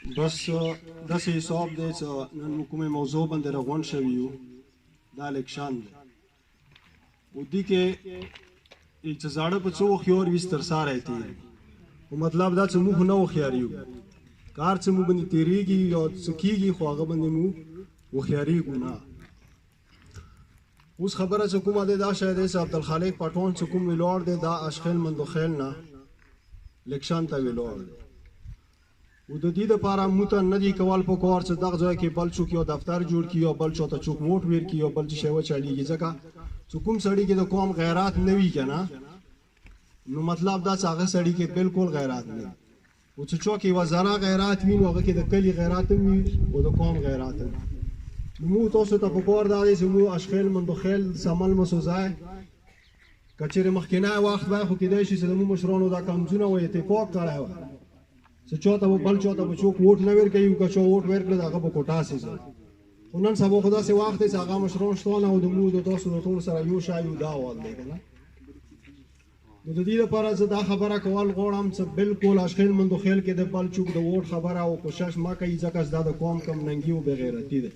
بس داسې حساب دی چې نن موږ کومې موضوع باندې راغونډ شوي یو دا الیکشن دی او دې کې چې زاړه په څو هوښیار وي تر ساره یې تېر خو مطلب دا چې موږ نه هوښیار یو کار چې موږ باندې تېرېږي یا څه کېږي خو هغه باندې موږ هوښیارېږو نه اوس خبره چې کومه دی دا شی دی چې عبدالخالق پټون چې کوم ولاړ دی دا اشخیل مندوخیل نه الیکشن ته ولاړ دی او د دې دپاره موږ ته نه دي کول پکار چې دغه ځای کې بل څوک یو دفتر جوړ کړي یا بل چا ته څوک ووټ ورکړي یا بل څه شی وچلېږي ځکه چې کوم سړي کې د قوم غیرات نه وي که نه نو مطلب دا چې هغه سړي کې بالکل غیرات نه وي او چې چا کې یوه ذره غیرات وي نو هغه کې د کلي غیرات هم وي او د قوم غیرات هم وي نو موږ تاسو ته پکار دا دی چې موږ اشخیل مندوخیل سمل مسوځای که چېرې مخکینی وخت وی خو کیدای شي چې زموږ مشرانو دا کمزونه و اتفاق کړی وی چې چاته به بل چاته به څوک ووټ نه ورکوي او که چا ووټ ورکړه د هغه به کوټه سي خو نن سبا خو داسې وخت دی چې هغه مشران شته نه او د موږ د تاسو د ټول سره یو شی یو دا حال دی که نه نو د دې لپاره زه دا خبره کول غواړم چې بالکل اشخیل مندوخیل کې د بل څوک د ووټ خبره او کوشش مه کوئ ځکه چې دا د قوم کم ننګي او بېغیرتي دی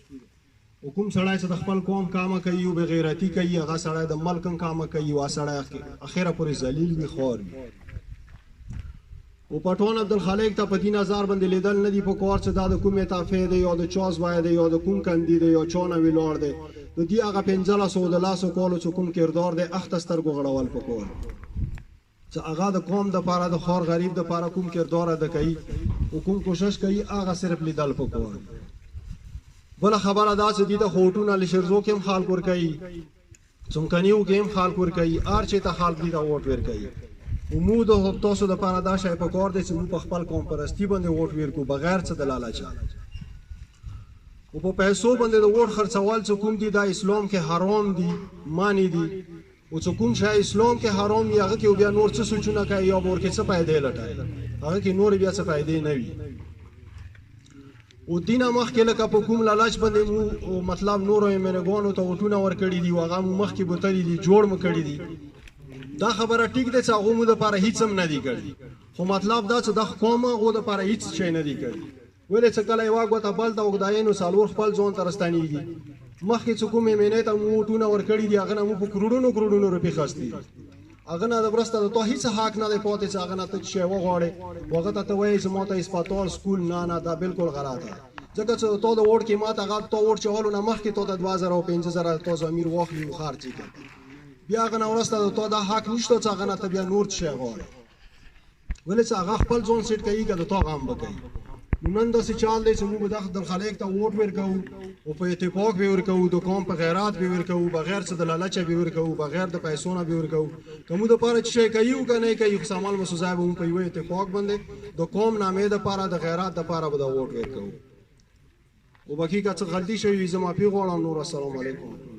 او کوم سړی چې د خپل قوم کامه کوي او بېغیرتي کوي هغه سړی د ملک هم کامه کوي او هغه سړی اخره پورې ذلیل وي خوار وي او پټون عبدالخالق ته په دې نظر باندې لیدل نه دي پکار چې دا د کومې طایفې دی یا د چا ځای دی یا د کوم کندي دی یا چا نه ولاړ دی د دې هغه 1500 د لاسو کولو چې کوم کردار دی اخته سترګو غړول پکار چې هغه د قوم دپاره د خوار غریب دپاره کوم کردار ادا کوي او کوم کوشش کوي هغه صرف لیدل پکار بله خبره دا چې دې ته خوټونه لشرزو کې هم خلک ورکوي څمکنیو کې هم خلک ورکوي هر چېرې ته خلک دې ته ووټ ورکوي او موږ د تاسو دپاره دا شی پکار دی چې موږ په خپل قوم پرستي باندې ووټ ورکړو بغیر څه د لالچه او په پیسو باندې د ووټ خرڅول چې کوم دي دا اسلام کې حرام دي معنی دي او چې کوم شی اسلام کې حرام وي هغه کې بیا نور څه سوچونه کوي یا به ورکې څه پیدې لټوي هغه کې نور بیا څه پیدې نه وي او دې نه مخکې لکه په کوم لالچ باندې مو مطلب نورو میرګانو ته ووټونه ورکړي دي او هغه مو مخکې بوتلي دي جوړ مو کړي دي دا خبره ټیک ده چې هغه مو دپاره هیڅ هم نه دي کړي خو مطلب دا چې دا قوم هغو دپاره هیڅ شی نه دي کړي ولې چې کله یوه ګوته بل ته اوږدایي نو څلور خپل ځان ته راستنېږي مخکې چې کومې مینې ته مو ووټونه ورکړي دي هغه نه مو په کروڑونو کروڑونو روپۍ خستي هغه نه د مرسته د تا هیڅ حق نه دی پاتې چې هغه نه ته شی وغواړې هغه ته وایي چې ما ته اسپتال سکول نه دا بالکل غلط ده ځکه چې تا د ووټ کې ما ته هغه تا ووټ چولو نه مخکې تا ته 2000 او 5000 تا ضمیر واخلي او خرڅ کړي بیا هغه نه وروسته د تا دا حق نشته چې هغه نه ته بیا نور څه شی غواړې ولې چې هغه خپل ځان سیټ کوي که د تا غم به کوي نو نن داسې چال دی چې موږ به عبدالخالق ته ووټ ورکوو او په اتفاق به ورکوو د قوم په غیرات به ورکوو بغیر څه د لالچه به ورکوو بغیر د پیسو نه به ورکوو که موږ دپاره څه شی کوي او که نه کوي خو سامان مسوځای به موږ په یوه اتفاق باندې د قوم نامې دپاره د غیرات دپاره به دا ووټ ورکوو او باقي که څه غلطي شوي وي زه معافي غواړم نور السلام علیکم